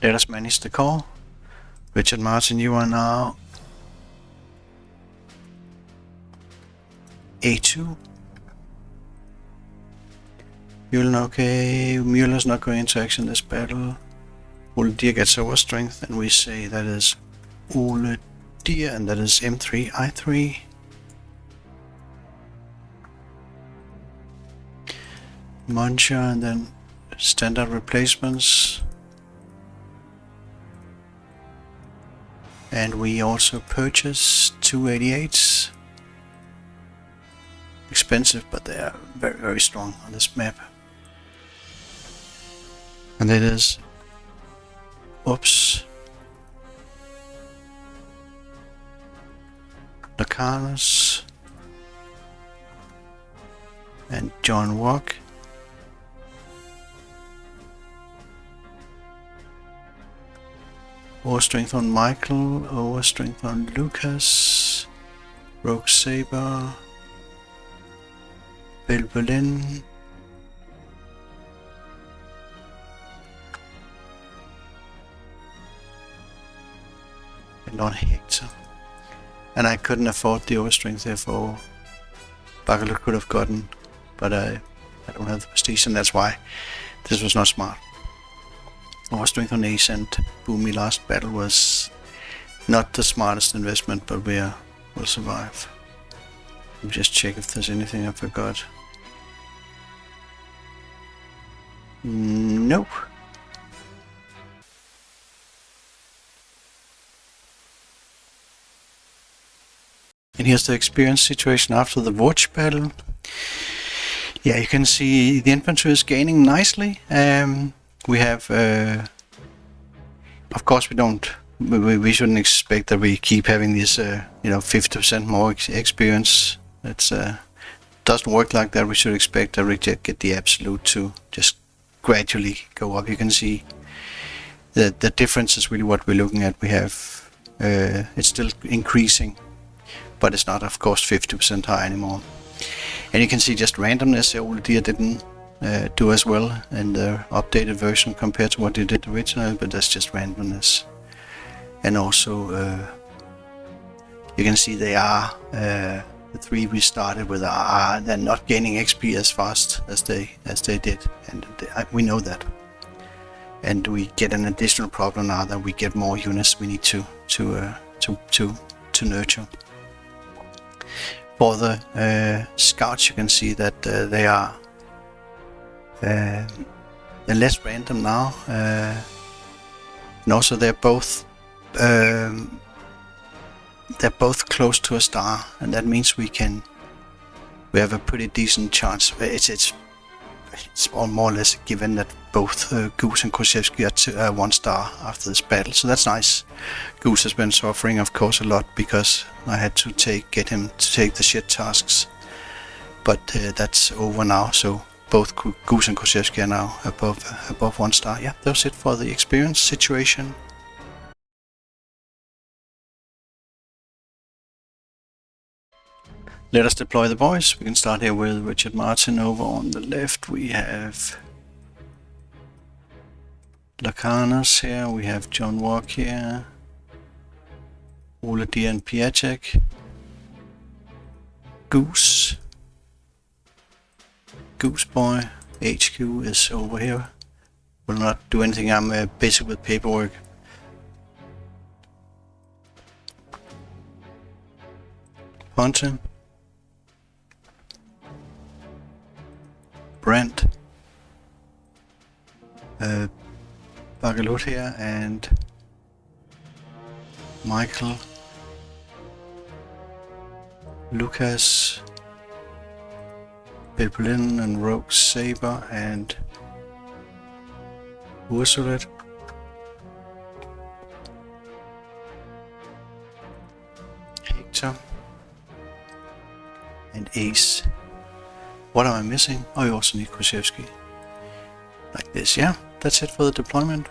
Let us manage the call. Richard Martin, you are now A2. Mueller, okay. Mueller's not going into action this battle. Ole Deer gets over strength, and we say that is Ole Deer, and that is M3, I3. Muncher, and then standard replacements. And we also purchase 288s. Expensive, but they are very, very strong on this map. And it is... Oops. Lacanas. And John Walk. Overstrength on Michael, overstrength on Lucas, Rogue Saber, Bill Berlin, and on Hector. And I couldn't afford the overstrength, therefore Bagalo could have gotten, but I don't have the prestige, and that's why this was not smart. Overstrength on Ace and Boomy last battle was not the smartest investment, but we'll survive. Let me just check if there's anything I forgot. Nope. And here's the experience situation after the watch battle. Yeah, you can see the infantry is gaining nicely. We have, of course, we shouldn't expect that we keep having this, 50% more experience. It doesn't work like that. We should expect that we get the absolute to just gradually go up. You can see the difference is really what we're looking at. We have, it's still increasing, but it's not, of course, 50% high anymore. And you can see just randomness. Ole Deer didn't do as well in the updated version compared to what they did originally, but that's just randomness. And also you can see they are the three we started with they're not gaining XP as fast as they did, and we know that. And we get an additional problem now that we get more units we need to nurture. For the scouts, you can see that they are they're less random now, and also they're both close to a star, and that means we have a pretty decent chance. It's all more or less given that both Goose and Koshevsky are 1 star after this battle, so that's nice. Goose has been suffering, of course, a lot because I had to get him to take the shit tasks, but that's over now. So both Goose and Koshevsky are now above 1 star. Yeah, that's it for the experience situation. Let us deploy the boys. We can start here with Richard Martin. Over on the left we have Lacanas here, we have John Walk here, Ole Deer and Piatek, Goose Boy, HQ is over here. Will not do anything, I'm busy with paperwork. Ponte, Brent, Bagalot here, and Michael, Lucas, Berlin and Rogue Saber, and Ursulet. Hector and Ace. What am I missing? Oh, you also need Koshevsky. Like this, yeah. That's it for the deployment.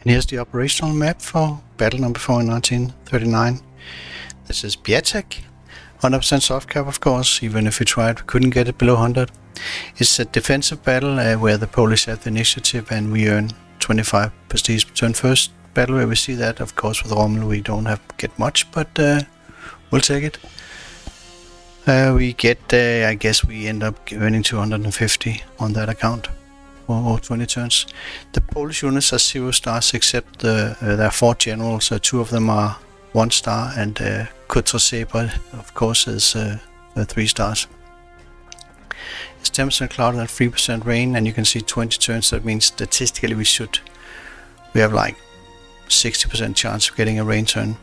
And here's the operational map for battle number 4 in 1939. This is Piatek. 100% soft cap, of course. Even if we tried, we couldn't get it below 100. It's a defensive battle where the Polish have the initiative, and we earn 25 prestige per turn. First battle where we see that, of course, with Rommel we don't get much, but we'll take it. We get, I guess we end up earning 250 on that account, or 20 turns. The Polish units are 0 stars, except there are 4 generals. 2 of them are 1 star, and Kutra Saber, of course, is 3 stars. It's 10% cloud and 3% rain, and you can see 20 turns. That means statistically we have like 60% chance of getting a rain turn.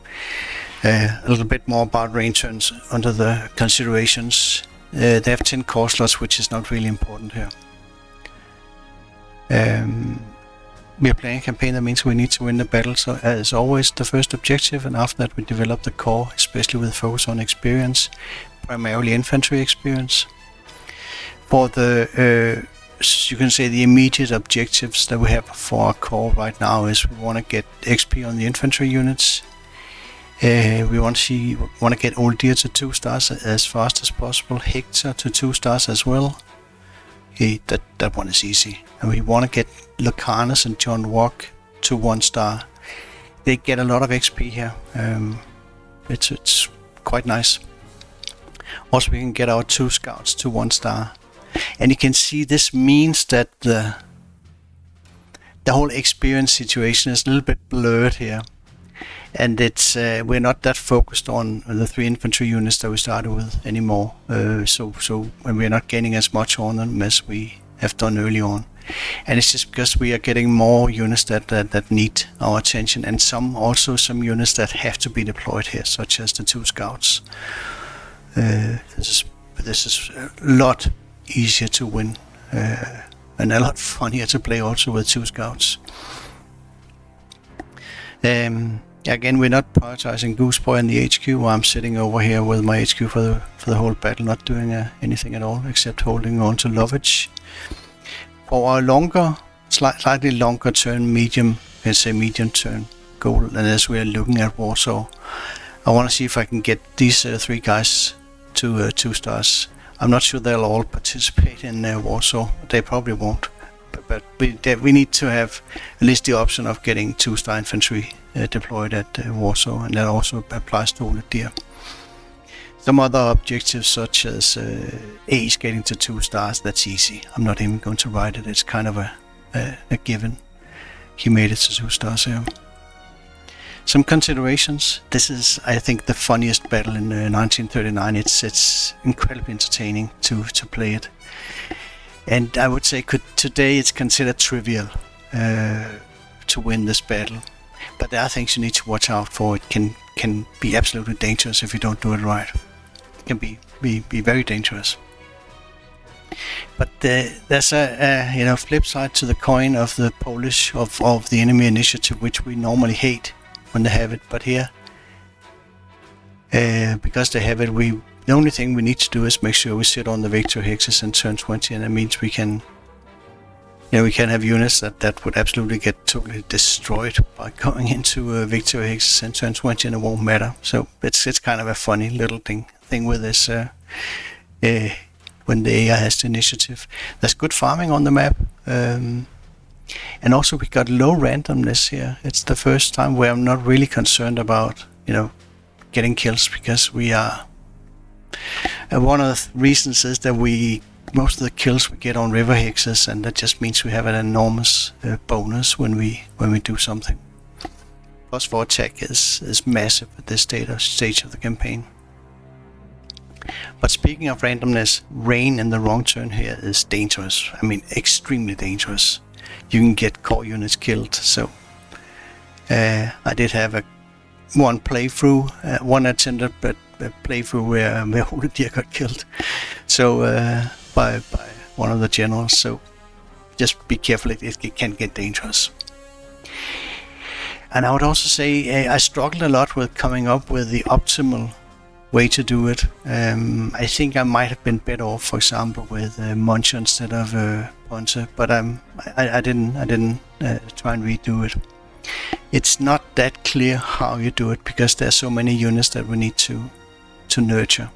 A little bit more about rain turns under the considerations. They have 10 core slots, which is not really important here. We are playing a campaign, that means we need to win the battle, so as always the first objective, and after that we develop the core, especially with focus on experience, primarily infantry experience. For the you can say the immediate objectives that we have for our core right now is we want to get XP on the infantry units. We want to get Old Deer to 2 stars as fast as possible, Hector to 2 stars as well. That one is easy. And we want to get Lucanus and John Walk to 1 star. They get a lot of XP here. It's quite nice. Also, we can get our 2 scouts to 1 star. And you can see this means that the whole experience situation is a little bit blurred here. And it's we're not that focused on the 3 infantry units that we started with anymore. So when we're not gaining as much on them as we have done early on. And it's just because we are getting more units that need our attention, and some units that have to be deployed here, such as the 2 scouts. This is a lot easier to win, and a lot funnier to play also with 2 scouts. Again, we're not prioritizing Gooseboy in the HQ. I'm sitting over here with my HQ for the whole battle, not doing anything at all except holding on to Lovage. For our slightly longer turn, medium turn goal, and as we are looking at Warsaw, I want to see if I can get these 3 guys to 2 stars. I'm not sure they'll all participate in Warsaw. They probably won't. But we need to have at least the option of getting 2-star infantry deployed at Warsaw, and that also applies to Old Deer. Some other objectives, such as Ace getting to 2 stars, that's easy. I'm not even going to write it. It's kind of a given. He made it to 2 stars here. Some considerations. This is, I think, the funniest battle in 1939. It's incredibly entertaining to play it. And I would say today it's considered trivial to win this battle. But there are things you need to watch out for. It can be absolutely dangerous if you don't do it right. It can be very dangerous. But there's a flip side to the coin of the Polish of the enemy initiative, which we normally hate when they have it. But here, because they have it, the only thing we need to do is make sure we sit on the victory hexes in turn 20, and that means we can have units that would absolutely get totally destroyed by going into victory hexes in turn 20, and it won't matter. So it's kind of a funny little thing with this when the AI has the initiative. There's good farming on the map, and also we got low randomness here. It's the first time where I'm not really concerned about getting kills, because we are. One of the reasons is that most of the kills we get on river hexes, and that just means we have an enormous bonus when we do something. Plus 4 attack is massive at this stage of the campaign. But speaking of randomness, rain in the wrong turn here is dangerous. I mean, extremely dangerous. You can get core units killed. So I did have one playthrough, one attempted playthrough where Old Deer got killed. So by one of the generals. So just be careful, it can get dangerous. And I would also say I struggled a lot with coming up with the optimal way to do it. I think I might have been better off, for example, with Muncher instead of Ponce, but I didn't try and redo it. It's not that clear how you do it, because there are so many units that we need to nurture.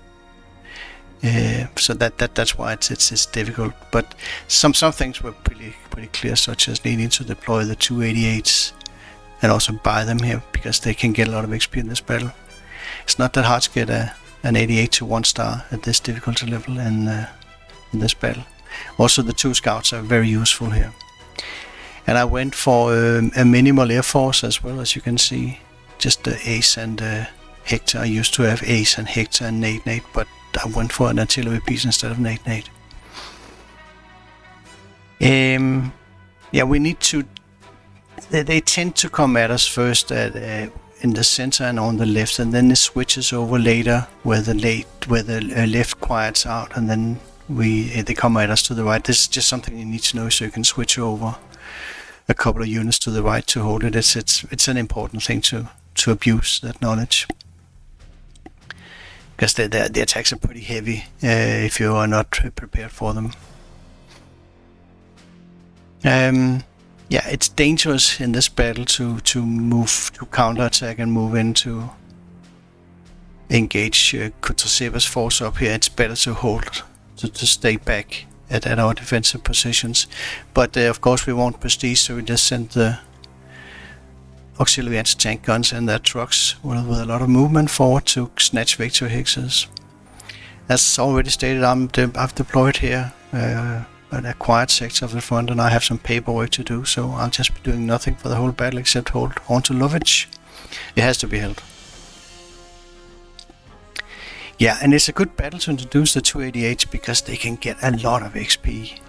So that's why it's difficult. But some things were pretty clear, such as needing to deploy the 288s and also buy them here because they can get a lot of XP in this battle. It's not that hard to get an 88 to 1 star at this difficulty level in this battle. Also, the 2 scouts are very useful here. And I went for a minimal air force as well, as you can see. Just the Ace and Hector. I used to have Ace and Hector and Nate, but I went for an artillery piece instead of Nate. Yeah, we need to... They tend to come at us first in the center and on the left, and then it switches over later where the left quiets out, and then they come at us to the right. This is just something you need to know so you can switch over a couple of units to the right to hold it. It's an important thing to abuse that knowledge, because the attacks are pretty heavy if you are not prepared for them. Yeah, it's dangerous in this battle to move to counterattack and move into engage Kutoseva's force up here. It's better to hold to stay back at our defensive positions. But of course we want prestige, so we just send the auxiliary anti-tank guns and their trucks with a lot of movement forward to snatch victory hexes. As already stated, I've deployed here an acquired sector of the front, and I have some paperwork to do, so I'll just be doing nothing for the whole battle except hold on to Lovitch. It has to be held. Yeah, and it's a good battle to introduce the 288s because they can get a lot of XP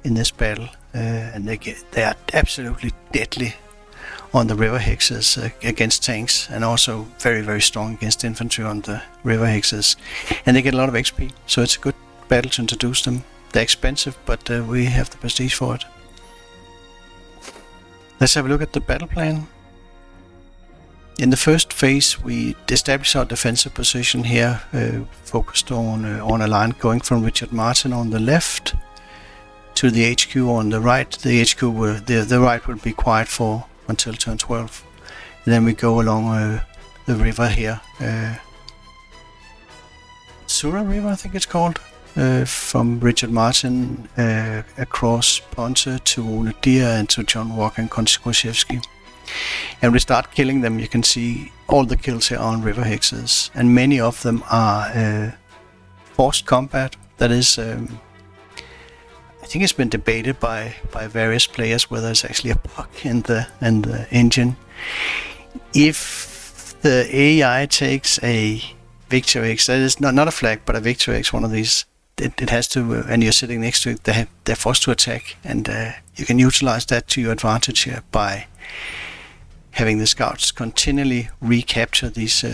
in this battle, and they are absolutely deadly on the river hexes against tanks, and also very, very strong against infantry on the river hexes, and they get a lot of XP, so it's a good battle to introduce them. They're expensive, but we have the prestige for it. Let's have a look at the battle plan. In the first phase, we established our defensive position here, focused on a line going from Richard Martin on the left to the HQ on the right. The HQ the right will be quiet for until turn 12. And then we go along the river here, Sura River, I think it's called, from Richard Martin across Ponte to Ole Deer and to John Walker and Konchikoshevsky. And we start killing them. You can see all the kills here on river hexes, and many of them are forced combat. That is, I think it's been debated by various players whether it's actually a bug in the engine. If the AI takes a Victory X, that is not a flag, but a Victory X, one of these, it has to, and you're sitting next to it, they're forced to attack, and you can utilize that to your advantage here by having the scouts continually recapture these,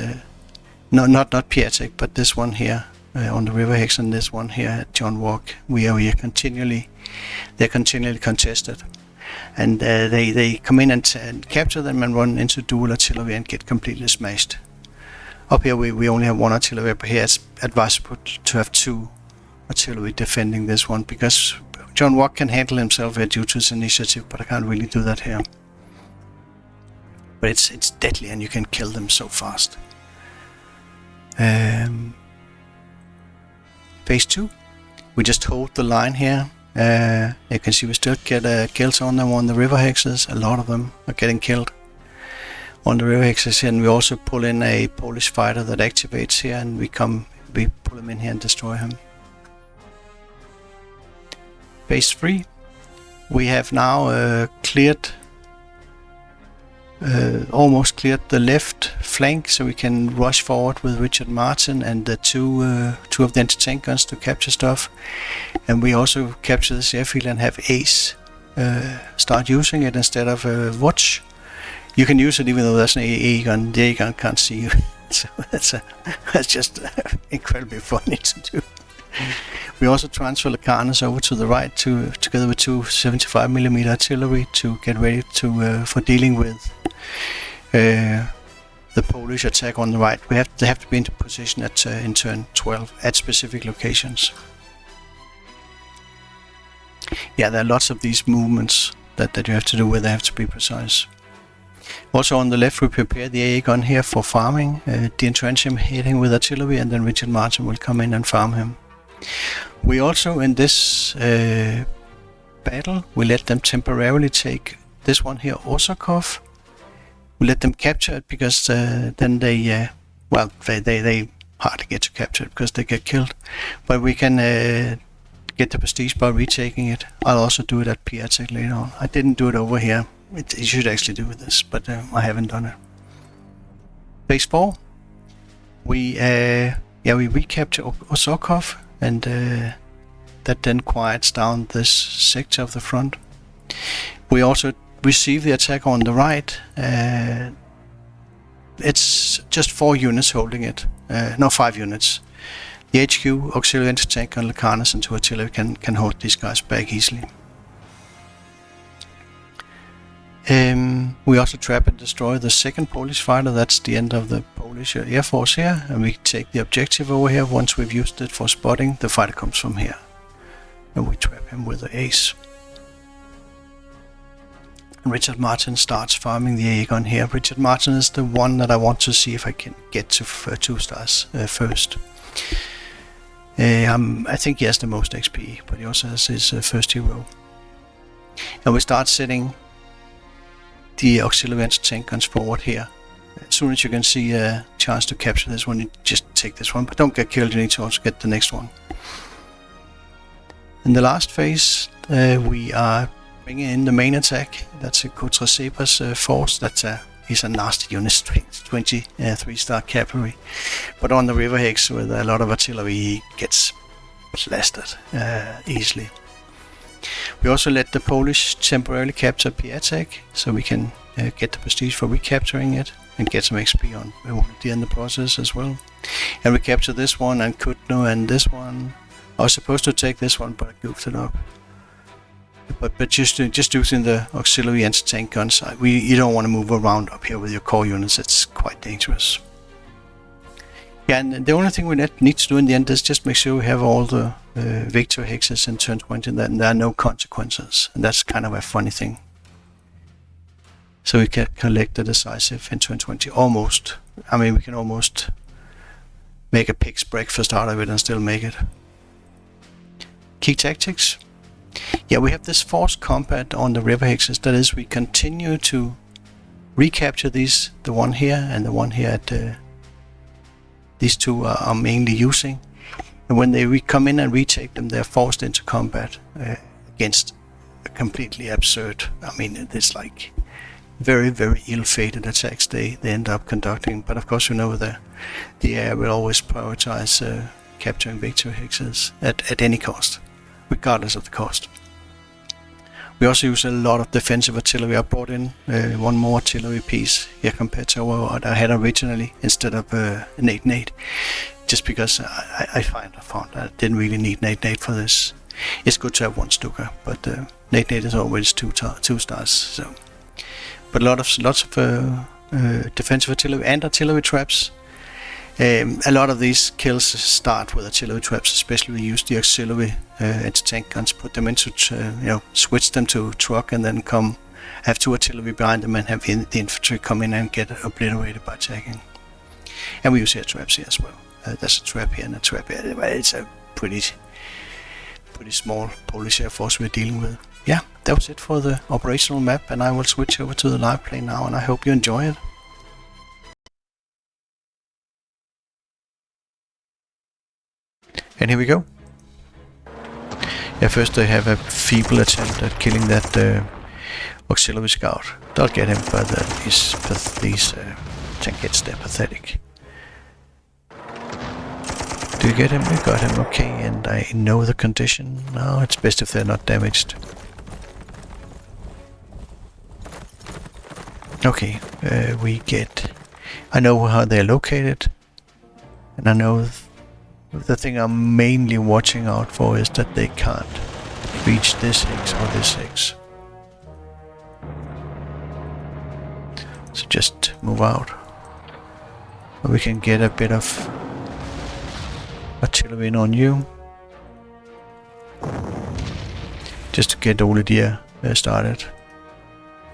not Piatek, but this one here on the river hex, and this one here at John Walk, they're continually contested, and they come in and capture them and run into dual artillery and get completely smashed. Up here we only have one artillery, but here it's advisable to have two artillery defending this one, because John Walk can handle himself here due to his initiative, but I can't really do that here. But it's deadly, and you can kill them so fast. Phase 2, we just hold the line here. You can see we still get kills on them on the river hexes. A lot of them are getting killed on the river hexes, and we also pull in a Polish fighter that activates here, and we pull him in here and destroy him. Phase 3, we have now almost cleared the left flank, so we can rush forward with Richard Martin and the two of the anti-tank guns to capture stuff. And we also capture this airfield and have Ace start using it instead of Watch. You can use it even though there's an AA gun. The AA gun can't see you. So that's just incredibly funny to do. We also transfer Lacanes over to the right together with two 75mm artillery to get ready for dealing with the Polish attack on the right. They have to be into position in turn 12 at specific locations. Yeah, there are lots of these movements that you have to do where they have to be precise. Also on the left, we prepare the AA gun here for farming, de-entrench him, hit him with artillery, and then Richard Martin will come in and farm him. We also, in this battle, we let them temporarily take this one here, Osakov. We let them capture it because then they hardly get to capture it because they get killed. But we can get the prestige by retaking it. I'll also do it at Piatek later on. I didn't do it over here. You should actually do this, but I haven't done it. Phase 4. We recapture Osakov, and that then quiets down this sector of the front. We also receive the attack on the right. It's just 4 units holding it. No, 5 units. The HQ, auxiliary anti-tank gun, Lacanas and 2 artillery can hold these guys back easily. We also trap and destroy the second Polish fighter. That's the end of the Polish Air Force here, and we take the objective over here. Once we've used it for spotting, the fighter comes from here, and we trap him with the ace. And Richard Martin starts farming the AA gun here. Richard Martin is the one that I want to see if I can get to 2 stars first. I think he has the most XP, but he also has his first hero. And we start setting the auxiliary anti-tank guns forward here. As soon as you can see a chance to capture this one, you just take this one, but don't get killed, you need to also get the next one. In the last phase, we are bringing in the main attack. That's a Kutresepa's force. He's a nasty unit, 23-star cavalry. But on the river hex with a lot of artillery, he gets blasted easily. We also let the Polish temporarily capture Piatek, so we can get the prestige for recapturing it and get some XP on the in the process as well. And we capture this one and Kutno and this one. I was supposed to take this one, but I goofed it up. But just using the auxiliary anti-tank guns, you don't want to move around up here with your core units. It's quite dangerous. Yeah, and the only thing we need to do in the end is just make sure we have all the victory hexes in turn 20, and that there are no consequences. And that's kind of a funny thing. So we can collect the decisive in turn 20 almost. I mean, we can almost make a pig's breakfast out of it and still make it. Key tactics. Yeah, we have this forced combat on the river hexes. That is, we continue to recapture these, the one here and the one here at these two are mainly using. And when they come in and retake them, they're forced into combat against a completely absurd, I mean, it's like very, very ill-fated attacks they end up conducting. But of course, you know, the air will always prioritize capturing victory hexes at any cost, regardless of the cost. We also use a lot of defensive artillery. I brought in one more artillery piece here compared to what I had originally instead of nade, just because I found I didn't really need nade for this. It's good to have 1 Stuka, but nade is always 2 stars. So, but lots of defensive artillery and artillery traps. A lot of these kills start with artillery traps, especially we use the auxiliary anti-tank guns, put them into, switch them to truck and then have 2 artillery behind them and have the infantry come in and get obliterated by attacking. And we use air traps here as well. There's a trap here and a trap here. It's a pretty small Polish Air Force we're dealing with. Yeah, that was it for the operational map, and I will switch over to the live play now, and I hope you enjoy it. And here we go. Yeah, first they have a feeble attempt at killing that auxiliary scout. They'll get him, but these tankettes, they're pathetic. Do you get him? We got him, okay, and I know the condition. No, it's best if they're not damaged. Okay, I know how they're located, and I know the thing I'm mainly watching out for is that they can't reach this X or this X. So just move out. We can get a bit of artillery in on you. Just to get Ole Deer started.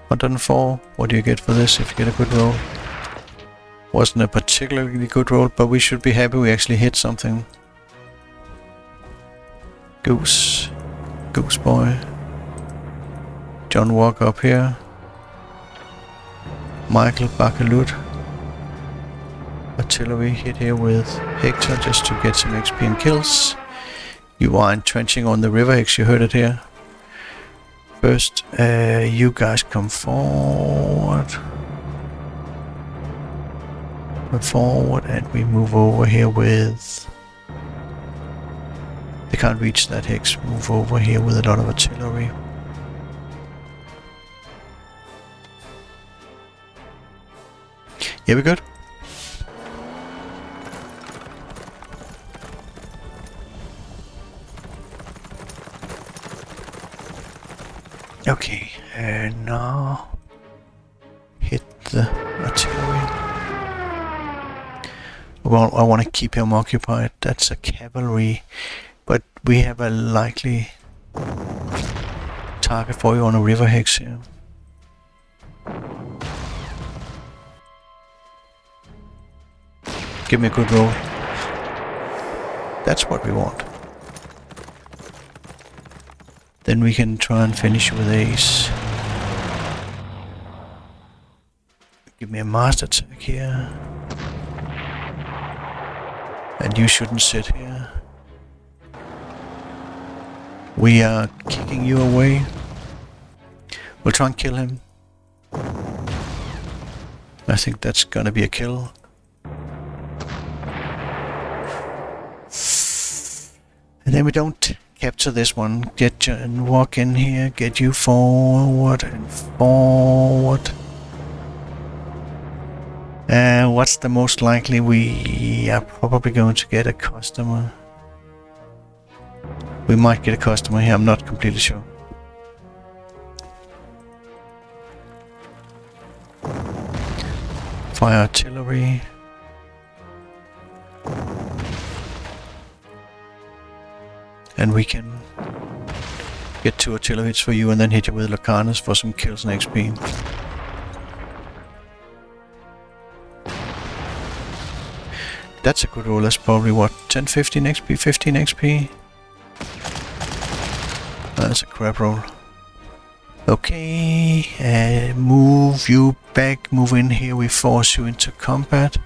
104. What do you get for this if you get a good roll? Wasn't a particularly good roll, but we should be happy we actually hit something. Goose. Goose boy. John Walk up here. Michael Bakalut. Artillery hit here with Hector just to get some XP and kills. You are entrenching on the river X, you heard it here. First, you guys come forward. Come forward and we move over here with... They can't reach that Hex. Move over here with a lot of artillery. Yeah, we good? Okay, now hit the artillery. Well, I want to keep him occupied. That's a cavalry, but we have a likely target for you on a river Hex here. Give me a good roll. That's what we want. Then we can try and finish with ace. Give me a master attack here. And you shouldn't sit here. We are kicking you away. We'll try and kill him. I think that's gonna be a kill. And then we don't capture this one. Get you and walk in here. Get you forward and forward. What's the most likely? We are probably going to get a customer. We might get a customer here. I'm not completely sure. Fire artillery. And we can get 2 artillery hits for you and then hit you with Locarnos for some kills and XP. That's a good roll. That's probably what, 10, 15 XP, 15 XP? That's a crap roll. Okay, move you back, move in here. We force you into combat.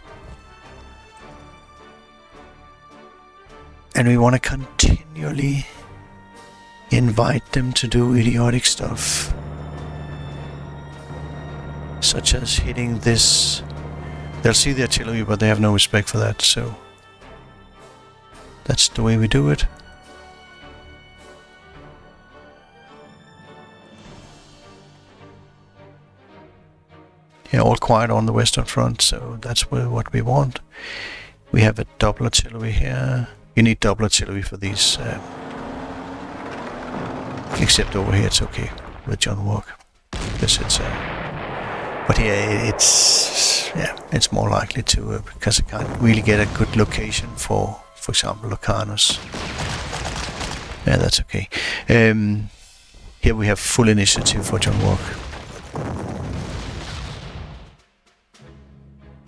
And we want to continually invite them to do idiotic stuff. Such as hitting this. They'll see the artillery, but they have no respect for that, so that's the way we do it. Yeah, all quiet on the western front, so that's what we want. We have a double artillery here. You need double artillery for these. Except over here, it's okay with John Walk. Because it's but here it's more likely to because I can't really get a good location for example, Locarnos. Yeah, that's okay. Here we have full initiative for John Walk.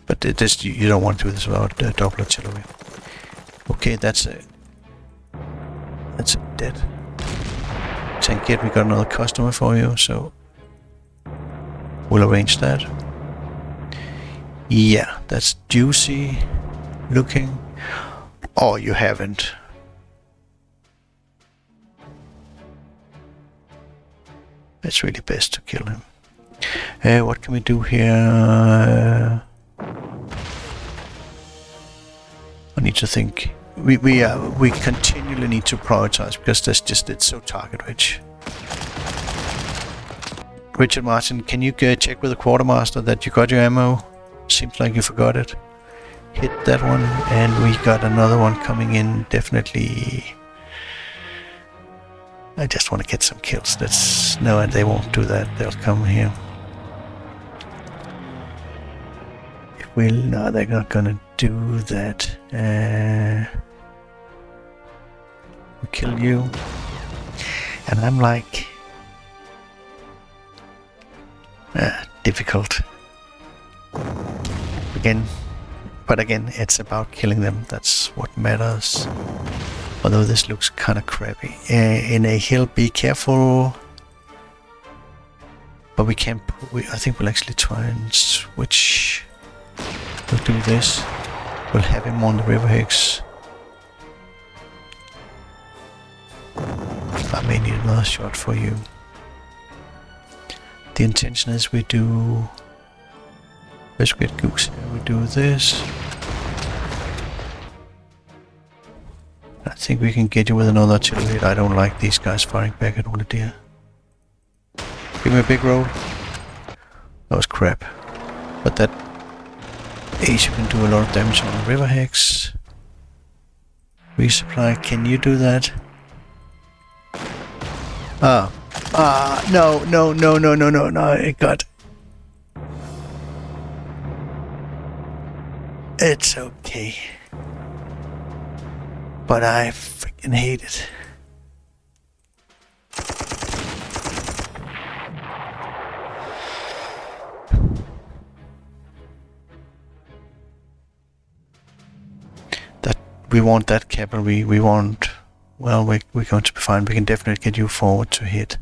But this you don't want to do this without double artillery. Okay, that's a dead tank yet. We got another customer for you, so we'll arrange that. Yeah, that's juicy looking. Oh, you haven't. It's really best to kill him. What can we do here? I need to think. We continually need to prioritize because it's so target rich. Richard Martin, can you check with the quartermaster that you got your ammo? Seems like you forgot it. Hit that one, and we got another one coming in. Definitely. I just want to get some kills. No, they won't do that. They'll come here. No, they're not gonna do that. We kill you, and I'm like, difficult. But again, it's about killing them. That's what matters. Although this looks kind of crappy. In a hill, be careful. But we can't. I think we'll actually try and switch. We'll do this. We'll have him on the river hex. I may need another shot for you. The intention is we do... Let's get Goose here. We do this. I think we can get you with another artillery. I don't like these guys firing back at Ole Deer. Give me a big roll. That was crap. But that ace can do a lot of damage on the river hex. Resupply, can you do that? No, it got... It's okay. But I freaking hate it. That we want that cavalry, we want... Well, we're going to be fine. We can definitely get you forward to hit.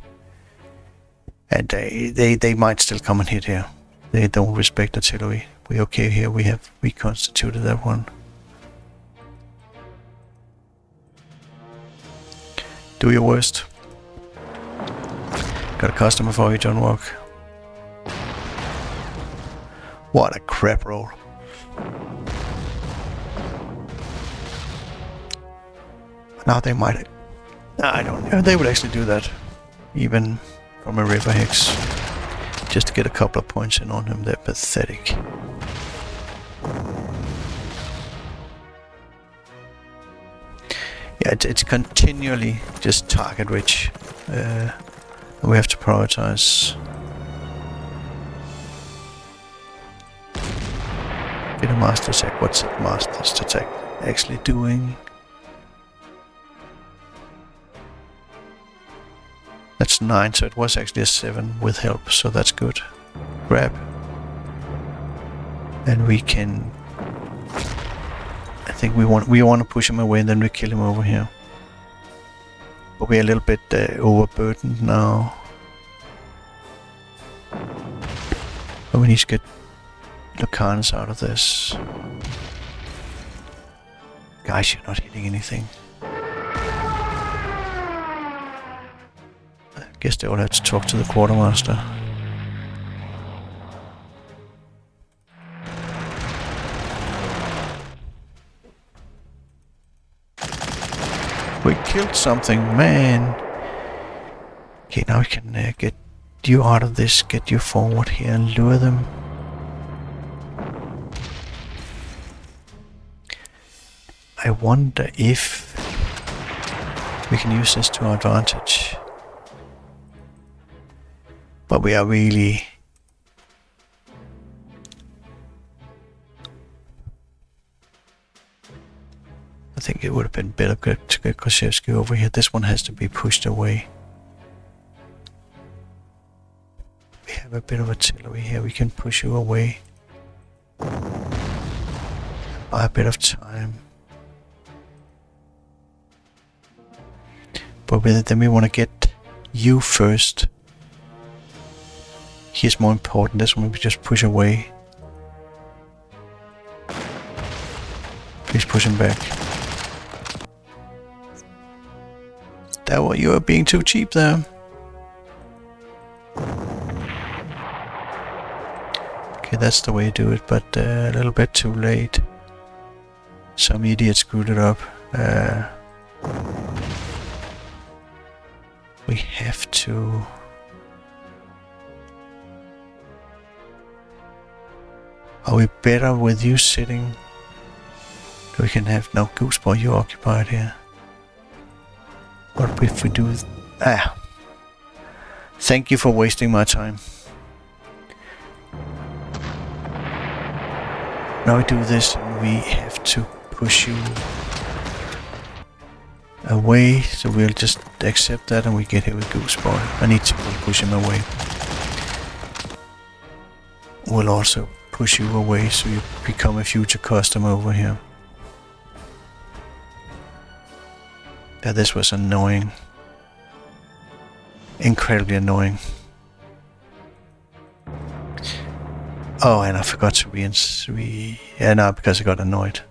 And they might still come and hit here. They don't respect artillery. We're okay here. We have reconstituted that one. Do your worst. Got a customer for you, John Walk. What a crap roll. Now they might... I don't know. They would actually do that. Even from a river hex. Just to get a couple of points in on him. They're pathetic. Yeah, it's continually just target rich. We have to prioritize. Get a master attack. What's that master's attack actually doing? That's 9, so it was actually a 7 with help, so that's good. Grab. And we can... I think we want to push him away and then we kill him over here. But we're a little bit overburdened now. But we need to get Lucanus out of this. Guys, you're not hitting anything. Guess they all have to talk to the quartermaster. We killed something, man. Okay, now we can get you out of this, get you forward here and lure them. I wonder if we can use this to our advantage. But we are really... I think it would have been better to get Koshevsky over here. This one has to be pushed away. We have a bit of artillery here. We can push you away. Buy a bit of time. But then we want to get you first. Here's more important. This one we just push away. Please push him back. That one, you are being too cheap there. Okay, that's the way to do it, but a little bit too late. Some idiot screwed it up. We have to... Are we better with you sitting? We can have no Gooseboy, you occupied here. What if we do... Thank you for wasting my time. Now we do this and we have to push you away, so we'll just accept that and we get here with Gooseboy. I need to push him away. will also push you away so you become a future customer over here. Yeah, this was annoying. Incredibly annoying. Oh, and I forgot to yeah, no, because I got annoyed.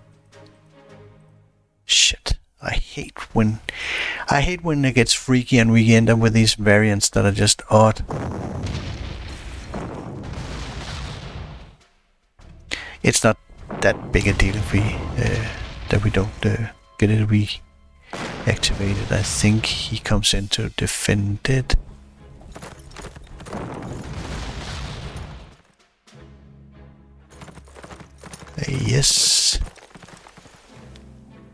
Shit. I hate when it gets freaky and we end up with these variants that are just odd. It's not that big a deal if we that we don't get it reactivated. I think he comes in to defend it. Yes.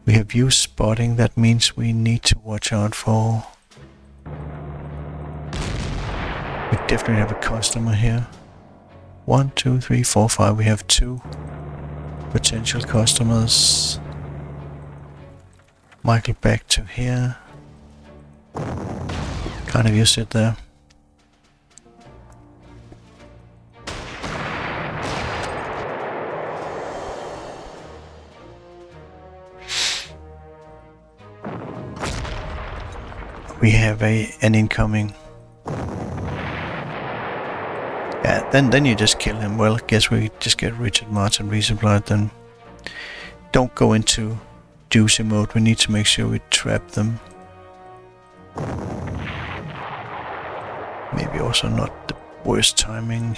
We have view spotting. That means we need to watch out for. We definitely have a customer here. 1, 2, 3, 4, 5. We have 2 potential customers. Michael back to here. Kind of used it there. We have an incoming. Yeah, then you just kill him. Well, I guess we just get Richard Martin resupplied then. Don't go into juicy mode. We need to make sure we trap them. Maybe also not the worst timing.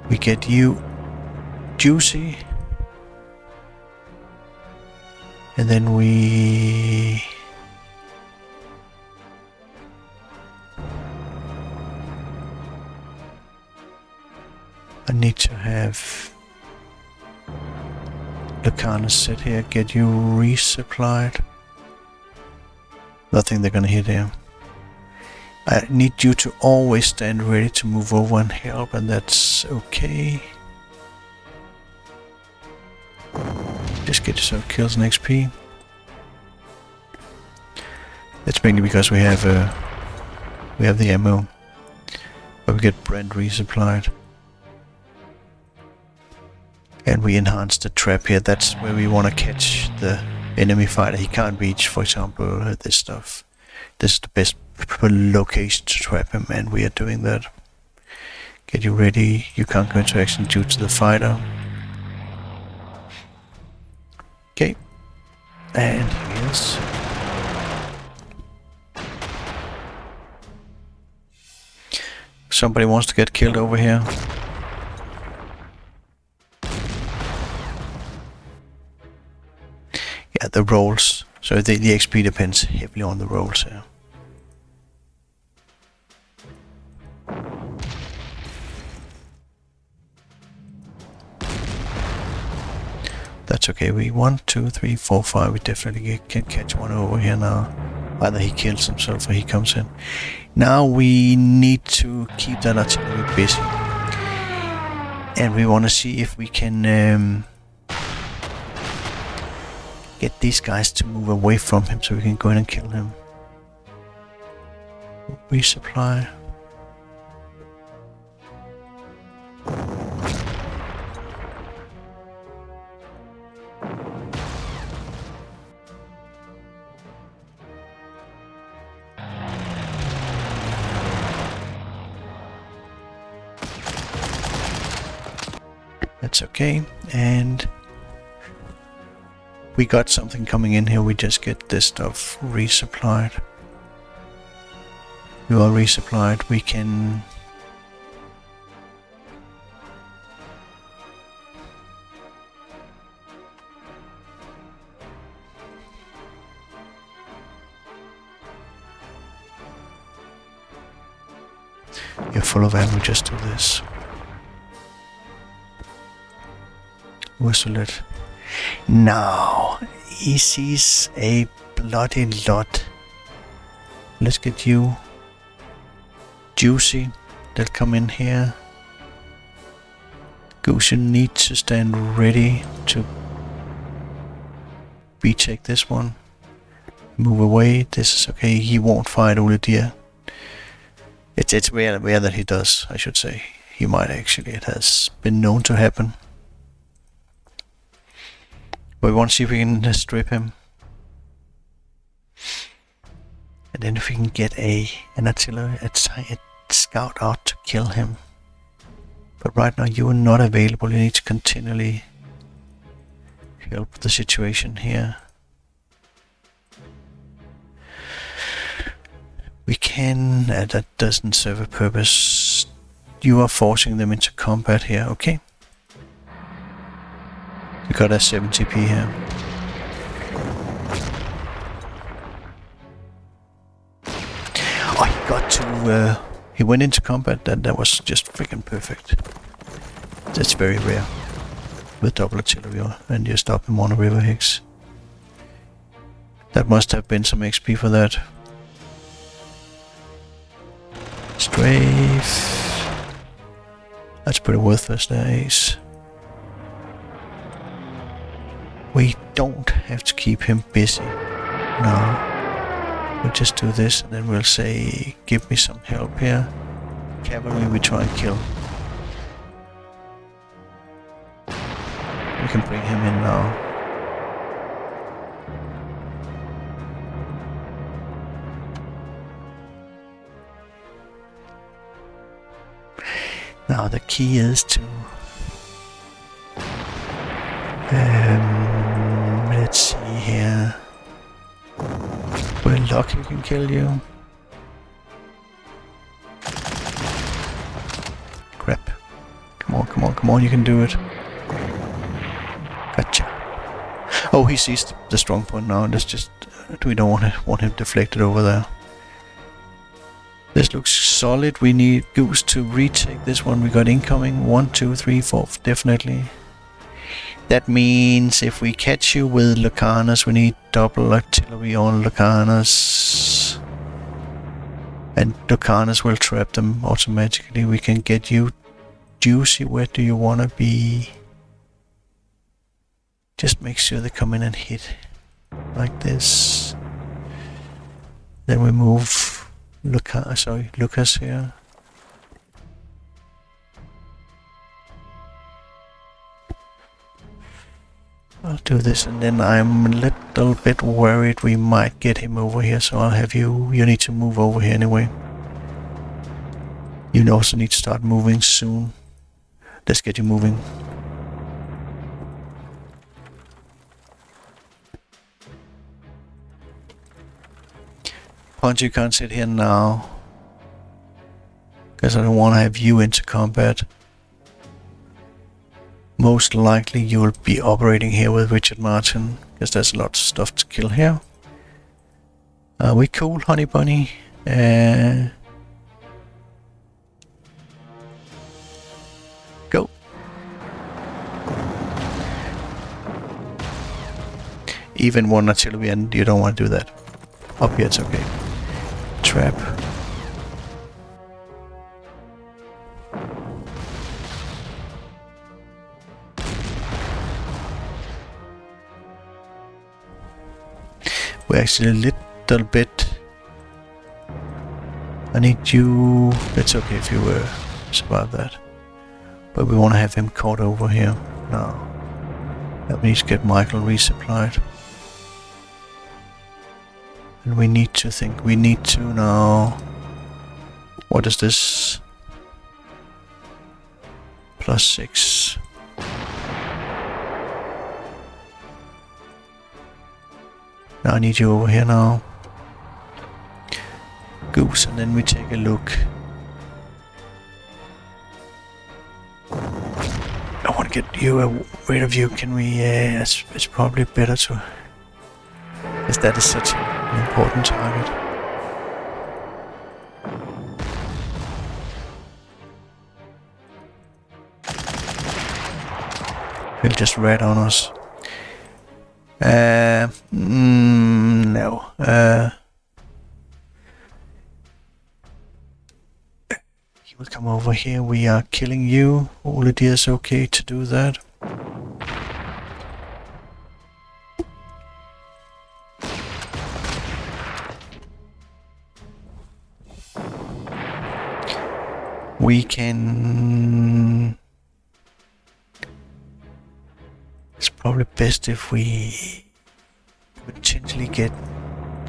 We get you juicy. And then we I need to have Lucana sit here, get you resupplied. Nothing they're gonna hit here. I need you to always stand ready to move over and help, and that's okay. Just get yourself kills and XP. That's mainly because we have the ammo, but we get Brent resupplied, and we enhance the trap here. That's where we want to catch the enemy fighter. He can't reach, for example, this stuff. This is the best location to trap him, and we are doing that. Get you ready. You can't go into action due to the fighter. Okay, and here he is. Somebody wants to get killed over here. Yeah, the rolls. So the XP depends heavily on the rolls here. That's okay. We 1, 2, 3, 4, 5. We definitely can catch one over here now. Either he kills himself or he comes in. Now we need to keep that artillery busy, and we want to see if we can get these guys to move away from him so we can go in and kill him. Resupply. That's okay, and we got something coming in here. We just get this stuff resupplied. You are resupplied. We can you're full of ammo. Just do this. Whistle it. Now he sees a bloody lot. Let's get you juicy. They'll come in here. Goose, you need to stand ready to retake this one. Move away. This is okay. He won't fight Ole Deer. It's rare that he does, I should say. He might actually. It has been known to happen. But we want to see if we can strip him. And then if we can get an artillery, a scout out to kill him. But right now you are not available. You need to continually help the situation here. We can... that doesn't serve a purpose. You are forcing them into combat here, okay? We got a 70p here. Oh, he got to... he went into combat. That was just freaking perfect. That's very rare. With double artillery and you stop him on a river hex. That must have been some XP for that. Strafe. That's pretty worthless there, Ace. We don't have to keep him busy. No. We'll just do this and then we'll say, give me some help here. Cavalry we try and kill. We can bring him in now. Now the key is to let's see here. We're lucky we can kill you. Crap. Come on, you can do it. Gotcha. Oh, he sees the strong point now. Let's just... we don't want him deflected over there. This looks solid. We need Goose to retake this one. We got incoming. 1, 2, 3, 4. Definitely. That means if we catch you with Lucanus, we need double artillery on Lucanus. And Lucanus will trap them automatically. We can get you... Juicy, where do you want to be? Just make sure they come in and hit. Like this. Then we move... Lucas here. I'll do this and then I'm a little bit worried we might get him over here, so I'll have you need to move over here anyway. You also need to start moving soon. Let's get you moving. Punch, you can't sit here now. Because I don't want to have you into combat. Most likely you will be operating here with Richard Martin. Because there's a lot of stuff to kill here. Are we cool, honey bunny? Go. Even one artillery and you don't want to do that. Up here it's okay. Trap. We're actually a little bit... I need you... It's okay if you survive that. But we want to have him caught over here. No. That means get Michael resupplied. And we need to think, we need to now... What is this? +6. Now I need you over here now. Goose, and then we take a look. I want to get you rid of you. Can we... it's probably better to... Because that is such an important target. He'll just rat on us. No. He will come over here. We are killing you. Olidier is okay to do that. We can... It's probably best if we potentially get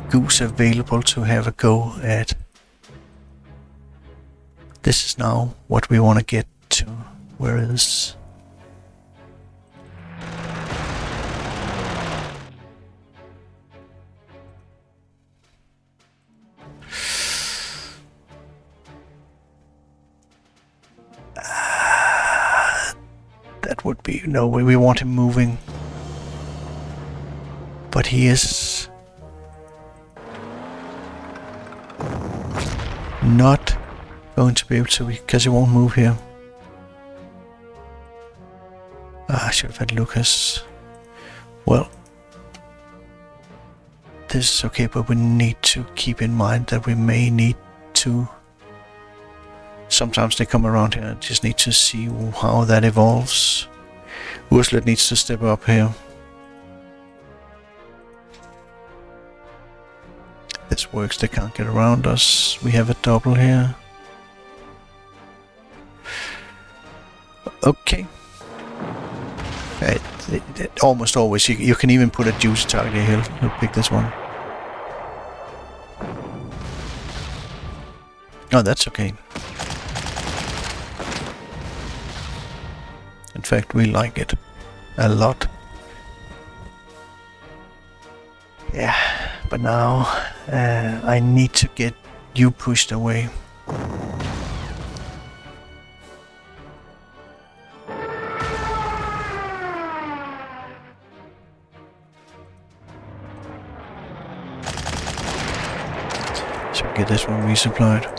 Goose available to have a go at. This is now what we want to get to. Where is... that would be... No, we want him moving. But he is... not going to be able to, because he won't move here. I should have had Lucas. Well, this is okay, but we need to keep in mind that we may need to... Sometimes they come around here, I just need to see how that evolves. Ursula needs to step up here. This works, they can't get around us. We have a double here. Okay. Almost always, you can even put a juice target here. He'll pick this one. Oh, that's okay. In fact, we like it a lot. Yeah, but now I need to get you pushed away. So get this one resupplied.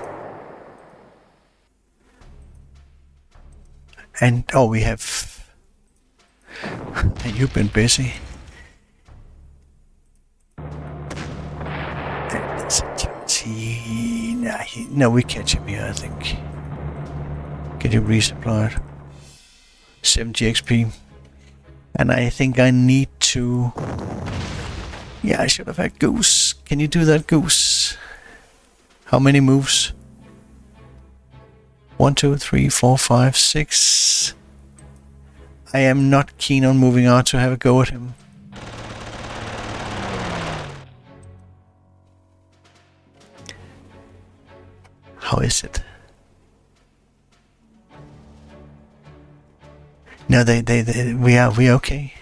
And oh, we have... You've been busy. No, we catch him here, I think. Get him resupplied. 70 XP. And I think I need to... Yeah, I should have had Goose. Can you do that, Goose? How many moves? 1, 2, 3, 4, 5, 6. I am not keen on moving out to have a go at him. How is it? No, we are okay.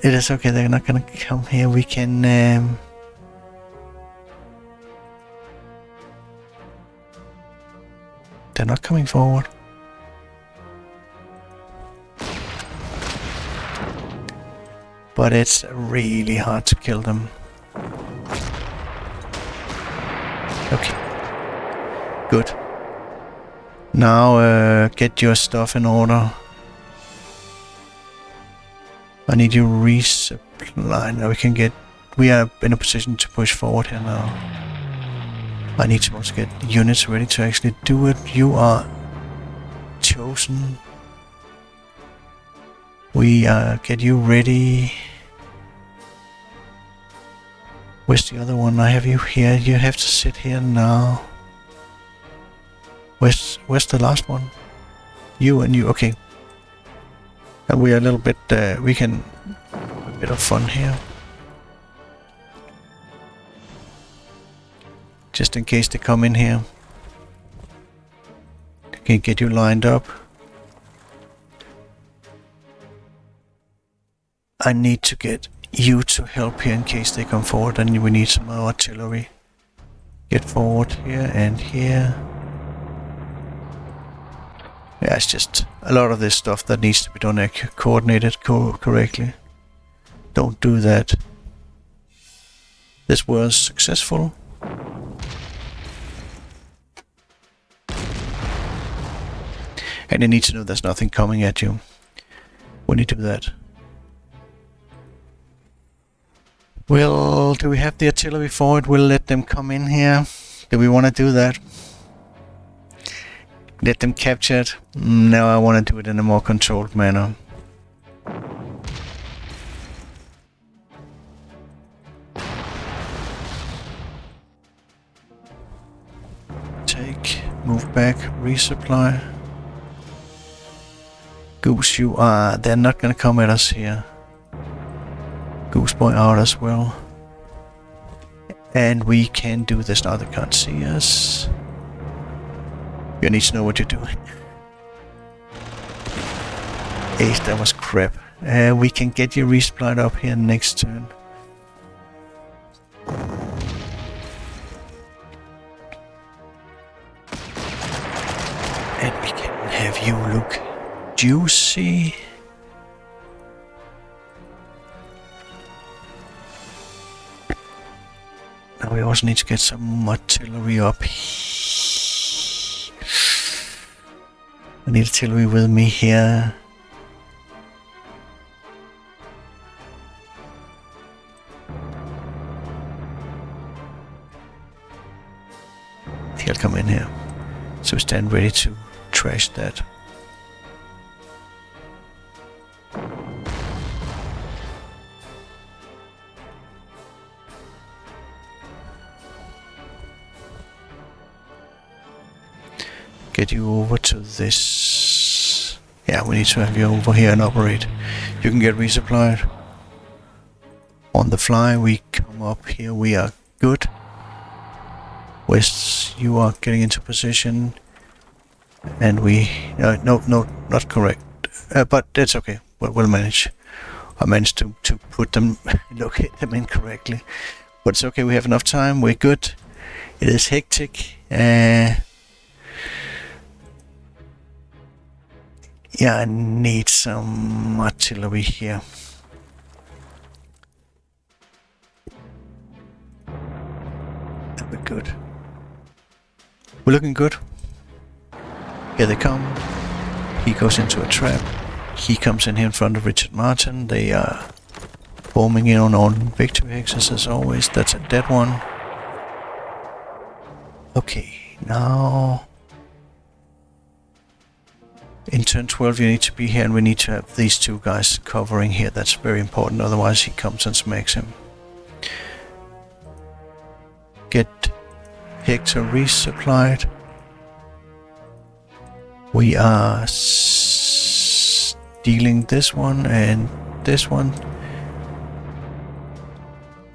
It is okay, they're not gonna come here. We can... They're not coming forward. But it's really hard to kill them. Okay. Good. Now get your stuff in order. I need you resupply. Now we can get... We are in a position to push forward here now. I need to also get units ready to actually do it. You are chosen. We get you ready. Where's the other one? I have you here. You have to sit here now. Where's the last one? You and you. Okay. And we are a little bit. We can have a bit of fun here. Just in case they come in here. Can get you lined up. I need to get you to help here in case they come forward, and we need some more artillery. Get forward here and here. Yeah, it's just a lot of this stuff that needs to be done coordinated correctly. Don't do that. This was successful. And you need to know there's nothing coming at you when you do that. Well, do we have the artillery for it? We'll let them come in here. Do we want to do that? Let them capture it. Now I want to do it in a more controlled manner. Take, move back, resupply. Goose, you are... They're not gonna come at us here. Goose boy out as well. And we can do this now. They can't see us. You need to know what you're doing. Ace, that was crap. We can get you resupplied up here next turn. And we can have you look juicy. Now we also need to get some artillery up. I need artillery with me here. He'll come in here. So stand ready to trash that. Get you over to this. Yeah, we need to have you over here and operate. You can get resupplied. On the fly, we come up here. We are good. West, you are getting into position. And we... no, not correct. But that's okay. We'll manage. I managed to put them... locate them incorrectly. But it's okay, we have enough time. We're good. It is hectic. Yeah, I need some artillery here. And we're good. We're looking good. Here they come. He goes into a trap. He comes in here in front of Richard Martin. They are forming in on victory hexes as always. That's a dead one. Okay, now... In turn 12 you need to be here and we need to have these two guys covering here. That's very important, otherwise he comes and smacks him. Get Hector resupplied. We are stealing this one and this one.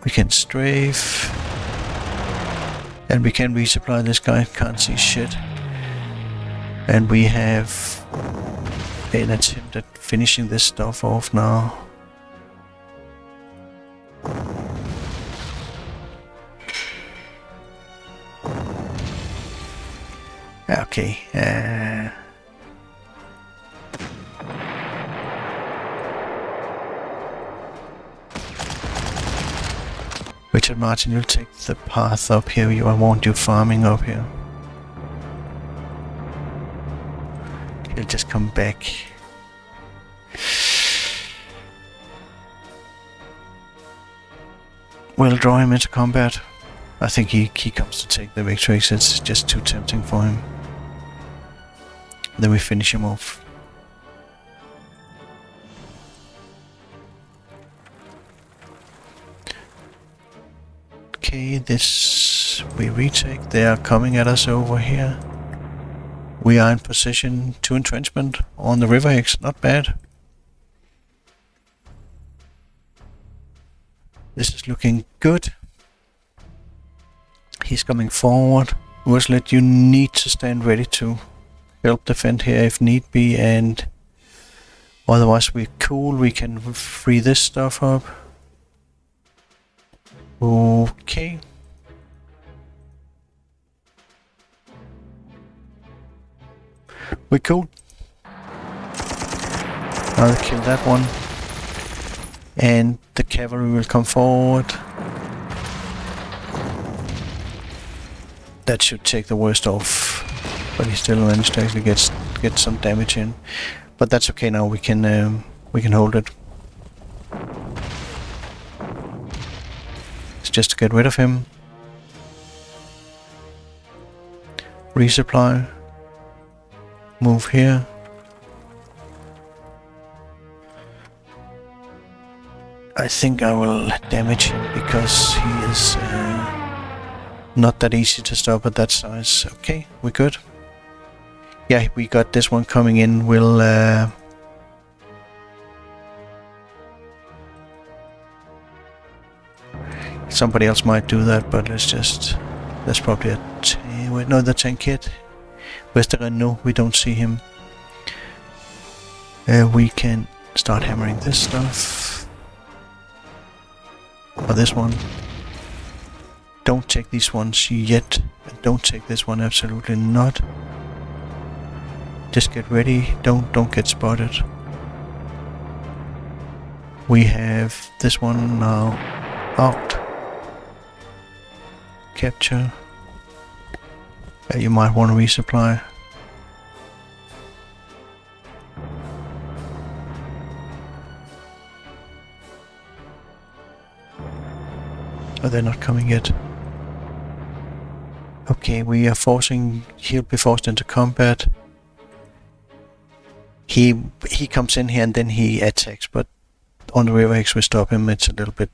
We can strafe. And we can resupply this guy, can't see shit. And we have an attempt at finishing this stuff off now. Okay. Richard Martin, you'll take the path up here. I want you farming up here. He'll just come back. We'll draw him into combat. I think he comes to take the victory. It's just too tempting for him. Then we finish him off. Okay, this we retake. They are coming at us over here. We are in position to entrenchment on the river X. Not bad. This is looking good. He's coming forward. Urslet, you need to stand ready to help defend here if need be, and otherwise we're cool. We can free this stuff up. Okay. We're cool. I'll kill that one. And the cavalry will come forward. That should take the worst off. But he still managed to actually get some damage in. But that's okay now, we can hold it. It's just to get rid of him. move here. I think I will damage him because he is not that easy to stop at that size. Okay, we're good. Yeah, we got this one coming in. We'll somebody else might do that, but that's probably a wait, no, the tank hit. Where's the Renault? We don't see him. We can start hammering this stuff. Or this one. Don't take these ones yet. Don't take this one, absolutely not. Just get ready. Don't get spotted. We have this one now out. Capture. You might want to resupply. Oh, they're not coming yet. Okay, we are forcing. He'll be forced into combat. He comes in here and then he attacks, but on the River X we stop him. It's a little bit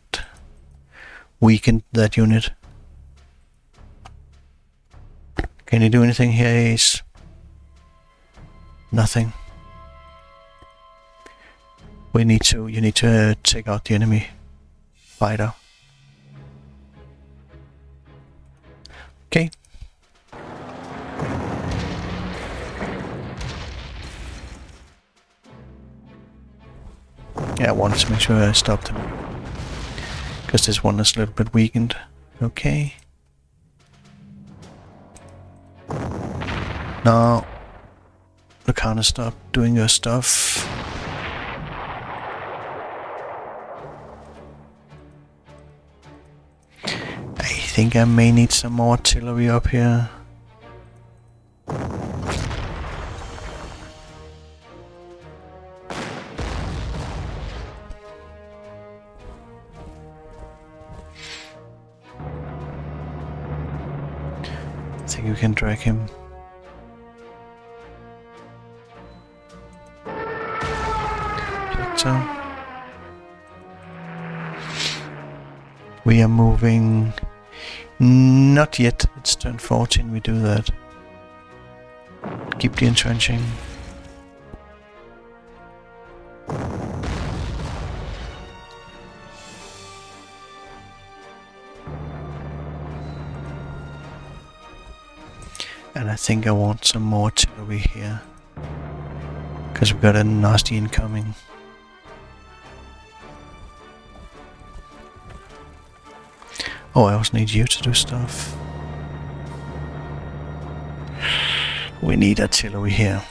weakened, that unit. Can you do anything here, Ace? Nothing. You need to take out the enemy fighter. Okay. Yeah, I wanted to make sure I stopped him. Because this one is a little bit weakened. Okay. Now, Lucana, stop doing your stuff. I think I may need some more artillery up here. I think you can drag him. So we are moving. Not yet. It's turn 14. We do that. Keep the entrenching. And I think I want some more artillery here. Because we've got a nasty incoming. Oh, I also need you to do stuff. We need artillery here.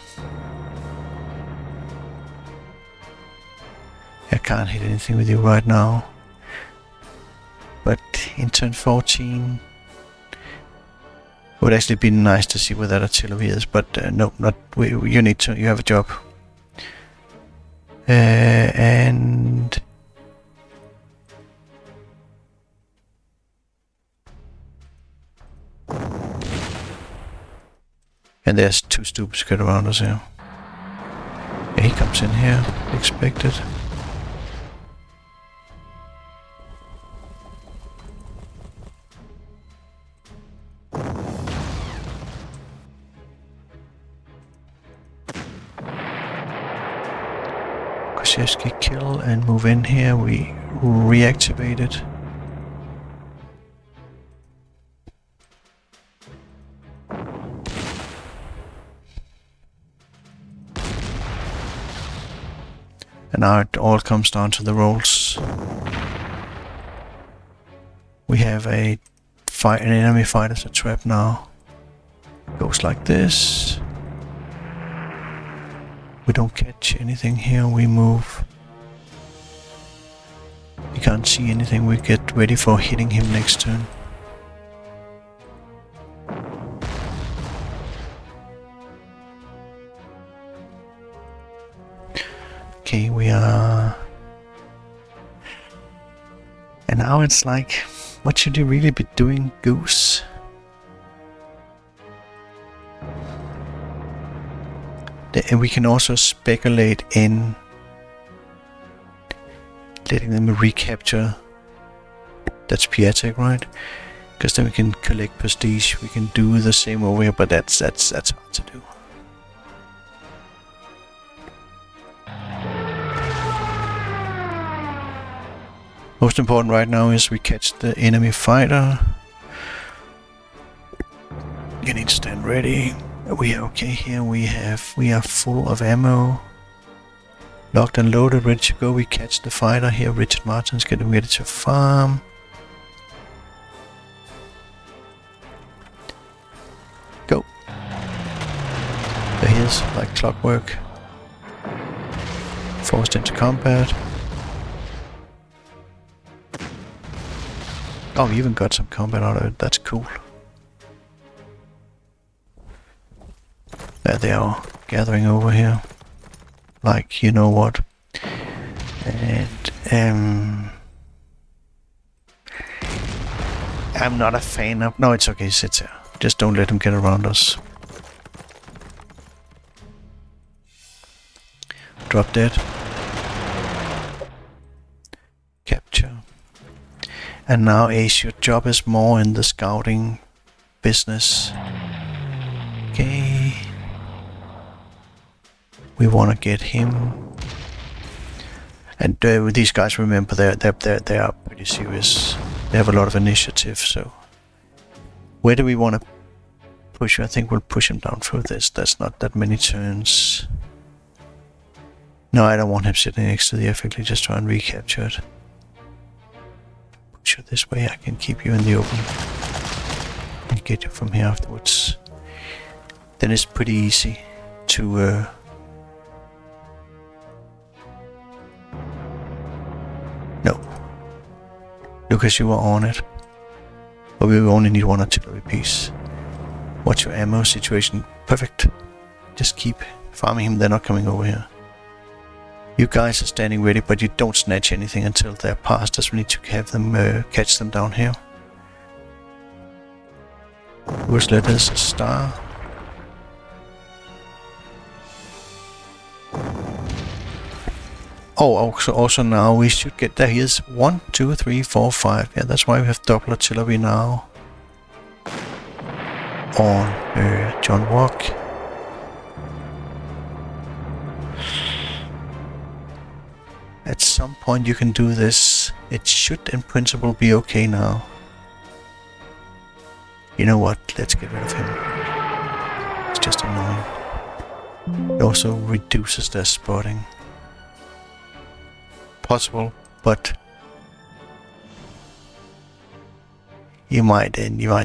I can't hit anything with you right now. But in turn 14... it would actually be nice to see where that artillery is, but no, not you need to. You have a job. And there's two stupid scared around us here. Yeah, he comes in here, expected. Koshevsky kill and move in here. We reactivate it. And now it all comes down to the rolls. We have an enemy fighter as a trap now. Goes like this. We don't catch anything here, we move. We can't see anything, we get ready for hitting him next turn. Okay, we are... And now it's like, what should you really be doing, Goose? And we can also speculate in letting them recapture. That's Piatek, right? Because then we can collect prestige. We can do the same over here, but that's hard to do. Most important right now is we catch the enemy fighter. You need to stand ready. We are okay here. We are full of ammo. Locked and loaded, ready to go. We catch the fighter here. Richard Martin's getting ready to farm. Go. There he is, like clockwork. Forced into combat. Oh, we even got some combat out of it. That's cool. There they are, gathering over here. Like, you know what. And, I'm not a fan of... No, it's okay, sit there. Just don't let them get around us. Drop dead. Capture. And now Ace, your job is more in the scouting business. Okay. We want to get him. And these guys, remember, they are pretty serious. They have a lot of initiative, so... Where do we want to push? I think we'll push him down through this. That's not that many turns. No, I don't want him sitting next to the effectively. Just try and recapture it. Push it this way. I can keep you in the open. And get you from here afterwards. Then it's pretty easy to... No. Lucas, you are on it. But we only need one artillery piece. What's your ammo situation? Perfect. Just keep farming him. They're not coming over here. You guys are standing ready, but you don't snatch anything until they're past us. We need to have them catch them down here. Where's letters? Star. Oh, also now we should get... There he is. 1, 2, 3, 4, 5. Yeah, that's why we have double artillery now. On John Walk. At some point you can do this. It should in principle be okay now. You know what? Let's get rid of him. It's just annoying. It also reduces their spotting. Possible, but you might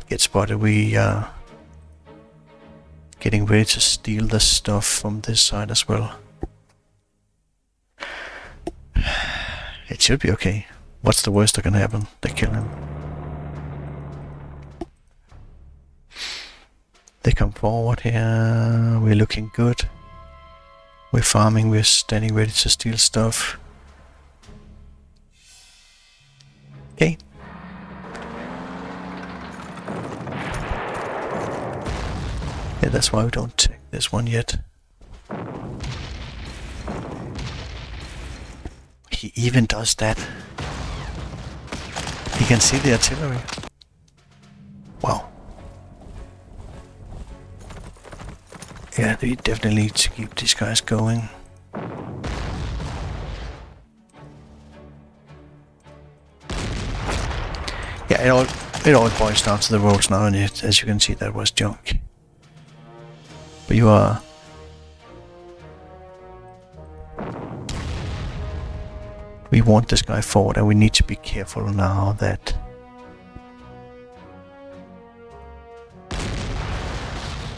get spotted. We are getting ready to steal the stuff from this side as well. It should be okay. What's the worst that can happen? They kill him. They come forward here. We're looking good. We're farming. We're standing ready to steal stuff. Okay. Yeah, that's why we don't take this one yet. He even does that. He can see the artillery. Wow. Yeah, we definitely need to keep these guys going. Yeah, it all boils down to the rolls now, and as you can see, that was junk. But you are... We want this guy forward, and we need to be careful now that...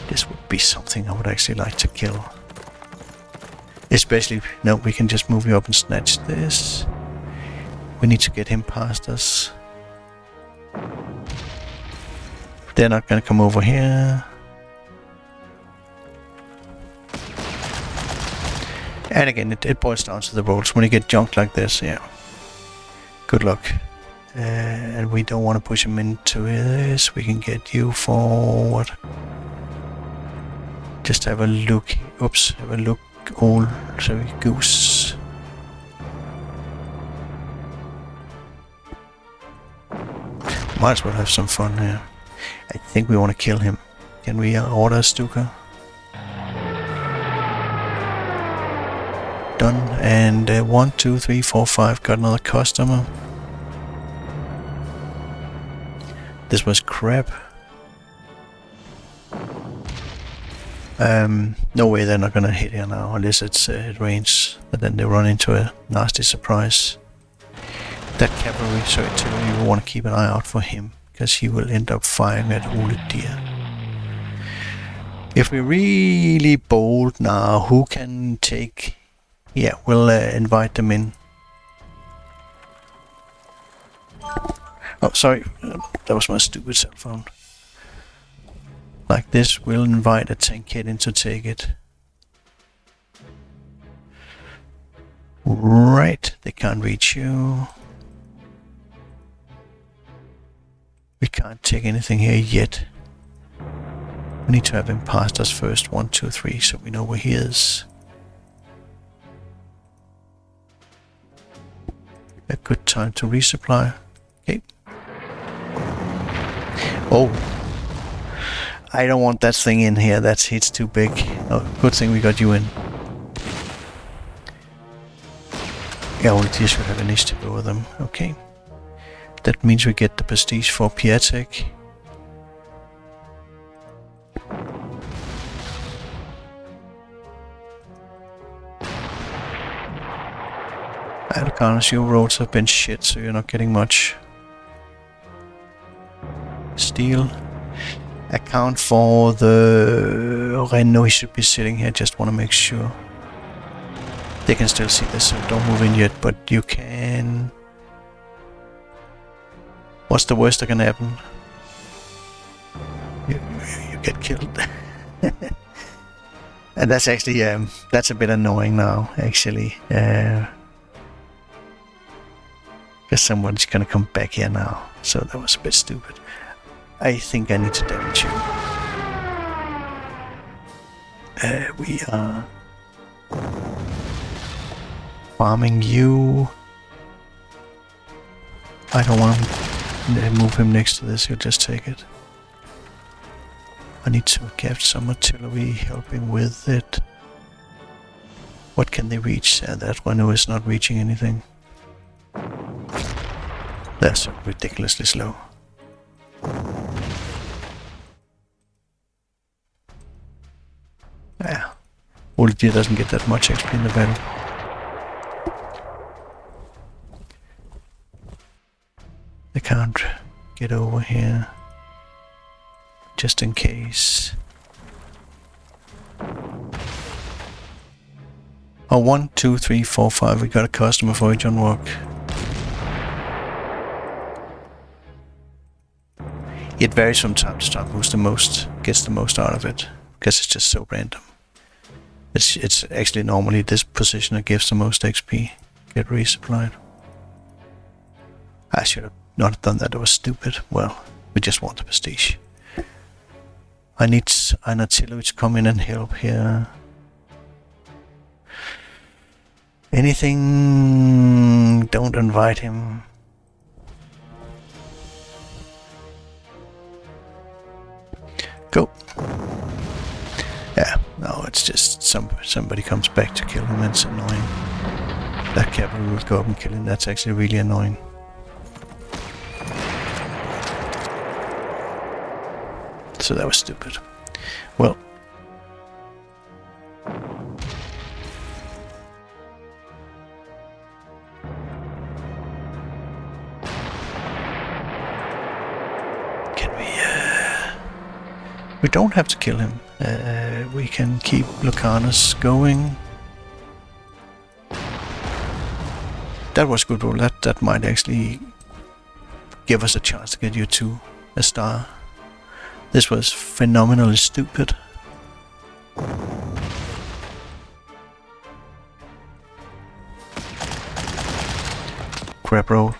This would be something I would actually like to kill. Especially, no, we can just move you up and snatch this. We need to get him past us. They're not gonna come over here. And again, it boils down to the rolls. When you get junk like this, yeah. Good luck. And we don't want to push him into this. We can get you forward. Just have a look. Oops, have a look. All sorry, goose. Might as well have some fun here. I think we want to kill him. Can we order a Stuka? Done. And 1, 2, 3, 4, 5. Got another customer. This was crap. No way they're not gonna hit here now, unless it rains. But then they run into a nasty surprise. That cavalry, sorry, artillery, we want to keep an eye out for him, because he will end up firing at Ole Deer. If we're really bold now, who can take... Yeah, we'll invite them in. Oh, sorry, that was my stupid cell phone. Like this, we'll invite a tank kid in to take it. Right, they can't reach you. We can't take anything here yet. We need to have him past us first. 1, 2, 3, so we know where he is. A good time to resupply. Okay. Oh. I don't want that thing in here. It's too big. Oh, good thing we got you in. Yeah, only you should have initiative over them. Okay. That means we get the prestige for Piatek. Alcarnus, your roads have been shit, so you're not getting much. Steel. Account for the Renault, he should be sitting here, just want to make sure. They can still see this, so don't move in yet, but you can... What's the worst that can happen? You get killed. And that's actually, that's a bit annoying now, actually. Because someone's gonna come back here now, so that was a bit stupid. I think I need to damage you. We are farming you. I don't want to move him next to this, he'll just take it. I need to get some artillery helping with it. What can they reach? That Renault is not reaching anything. That's so ridiculously slow. Yeah, Ole Deer doesn't get that much XP in the battle. They can't get over here, just in case. Oh, 1, 2, 3, 4, 5. We got a customer for you, John Walk. It varies from time to time who's the most, gets the most out of it, because it's just so random. It's actually normally this position that gives the most XP. Get resupplied. I should have not done that, it was stupid. Well, we just want the prestige. I need an artillery to come in and help here. Anything? Don't invite him. Go. Yeah, no, it's just somebody comes back to kill him, it's annoying. That cavalry will go up and kill him, that's actually really annoying. So that was stupid. Well. Can we... We don't have to kill him. We can keep Lucanus going. That was good roll. That might actually give us a chance to get you to a star. This was phenomenally stupid. Crap roll.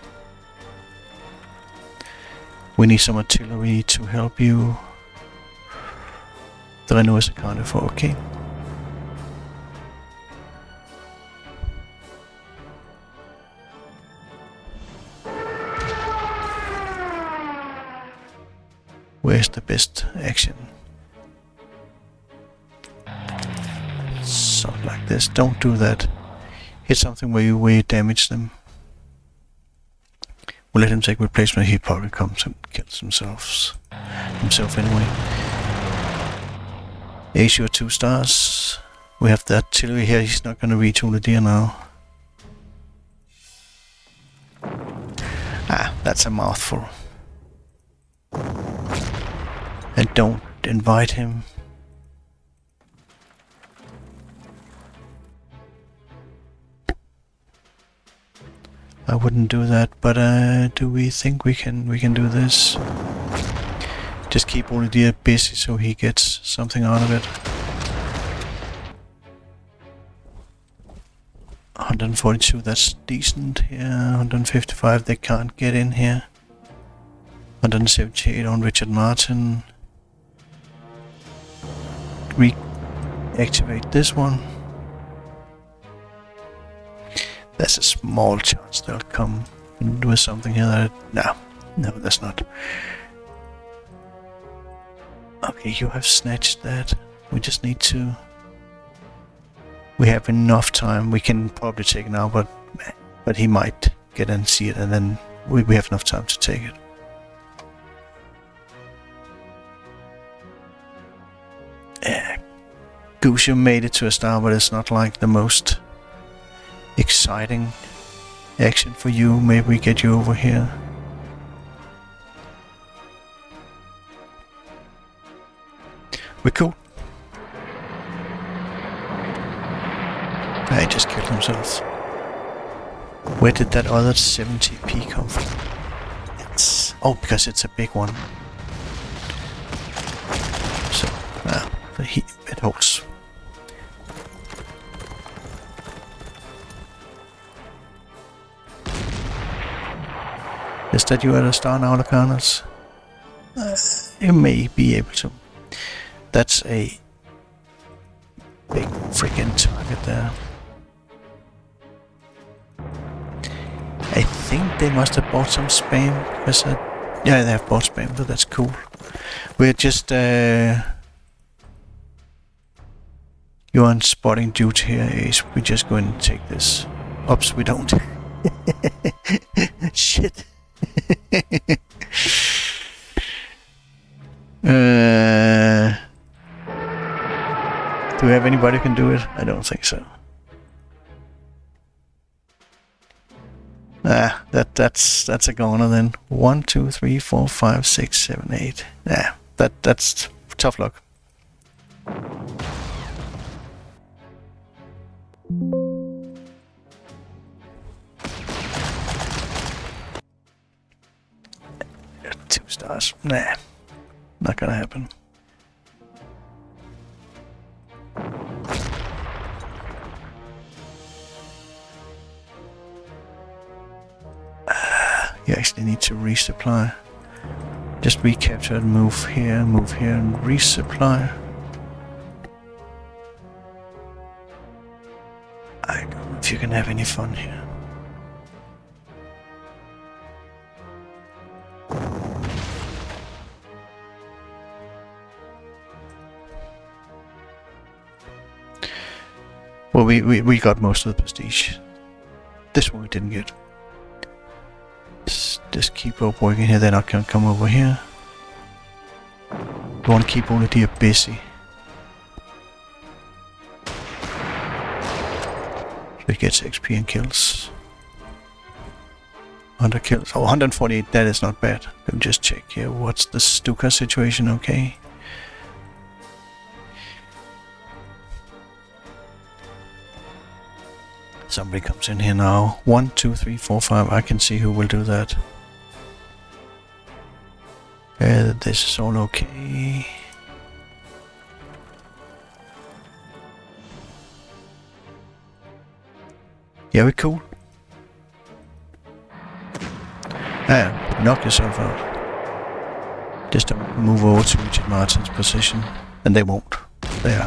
We need some artillery to help you. The Renault is accounted for, okay. Where's the best action? Something like this. Don't do that. Hit something where you damage them. We'll let him take replacement. He probably comes and kills himself anyway. Asia 2 stars. We have the artillery here. He's not going to retool the deer now. Ah, that's a mouthful. And don't invite him. I wouldn't do that, but do we think we can do this? Just keep all the deer busy so he gets something out of it. 142, that's decent. Yeah, 155, they can't get in here. 178 on Richard Martin. Reactivate this one. There's a small chance they'll come and do something here that... No, there's not. Okay, you have snatched that. We just need to... We have enough time. We can probably take it now, but he might get and see it, and then we have enough time to take it. Goose, made it to a star, but it's not like the most exciting action for you. Maybe we get you over here. We're cool. He just killed himself. Where did that other 70p come from? Oh, because it's a big one. So, it holds. Is that you at a star now, Lacanas? You may be able to. That's a big freaking target there. I think they must have bought some spam, because yeah, they have bought spam, so that's cool. We're just you're on spotting duty here, Ace. We just go and take this. Oops, we don't. Shit. Do we have anybody who can do it? I don't think so. That's a goner then. 1, 2, 3, 4, 5, 6, 7, 8. That's tough luck. Two stars. Nah, not gonna happen. You actually need to resupply. Just recapture and move here, and resupply. I don't know if you can have any fun here. Well, we got most of the prestige. This one we didn't get. Just keep up working here, they're not gonna come over here. We want to keep all the deer busy. So it gets XP and kills. 100 kills. Oh, 148, that is not bad. Let me just check here. What's the Stuka situation? Okay. Somebody comes in here now. 1, 2, 3, 4, 5. I can see who will do that. This is all okay. Yeah, we're cool. Knock yourself out. Just don't move over to Richard Martin's position. And they won't. They're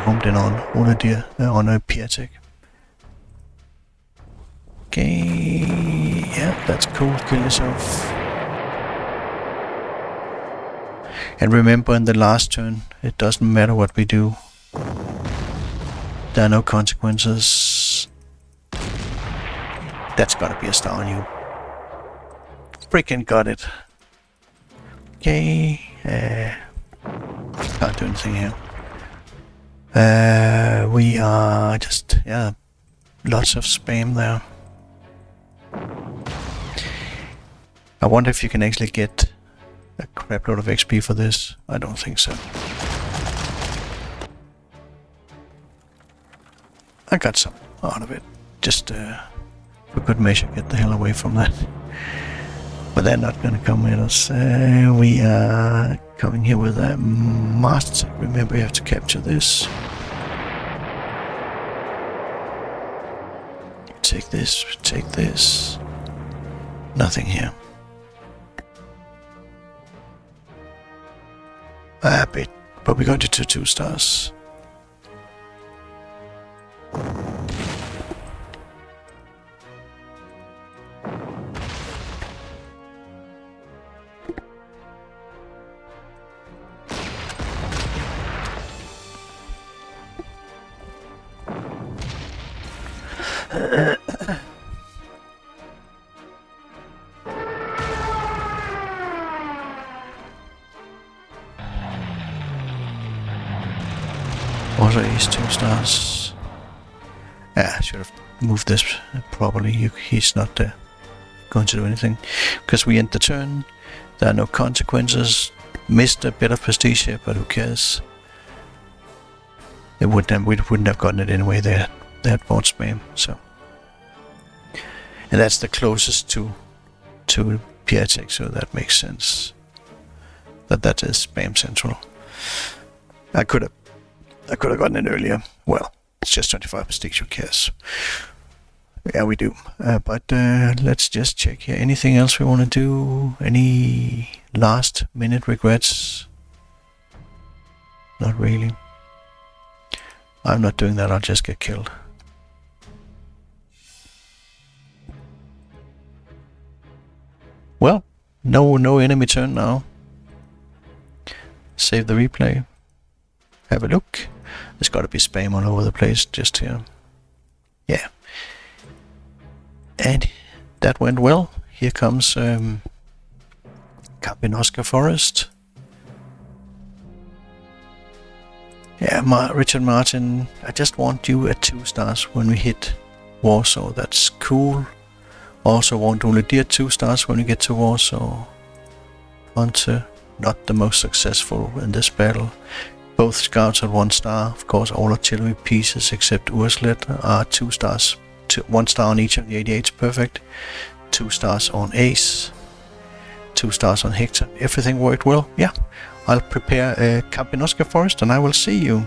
homed in on Uladir, on a Piatek. Okay, yeah, that's cool. Kill yourself. And remember, in the last turn, it doesn't matter what we do. There are no consequences. That's gotta be a star on you. Freaking got it. Okay, can't do anything here. We are just, yeah, lots of spam there. I wonder if you can actually get a crap load of XP for this. I don't think so. I got some out of it. Just for good measure, get the hell away from that. But they're not gonna come with us. We are coming here with a master. Remember, you have to capture this. Take this, take this. Nothing here. A bit, but we got it to 2 stars. Also he's 2 stars. Yeah, I should have moved this properly. He's not going to do anything. Because we end the turn. There are no consequences. Missed a bit of prestige here, but who cares? We wouldn't have gotten it anyway. They had bought spam, so. And that's the closest to Piatek, so that makes sense. That is spam central. I could have gotten it earlier. Well, it's just 25 prestige, who cares? Yeah, we do. But let's just check here. Anything else we want to do? Any last minute regrets? Not really. I'm not doing that, I'll just get killed. Well, no enemy turn now. Save the replay. Have a look. There's got to be spam all over the place just here. Yeah. And that went well. Here comes Campinoska Forest. Yeah, Richard Martin, I just want you at 2 stars when we hit Warsaw. That's cool. Also want Uladir 2 stars when we get to Warsaw. Hunter, not the most successful in this battle. Both scouts at 1 star. Of course, all artillery pieces except Urslet are 2 stars. 1 star on each of the 88s, perfect. 2 stars on Ace. 2 stars on Hector. Everything worked well. Yeah, I'll prepare a Campinoska Forest and I will see you.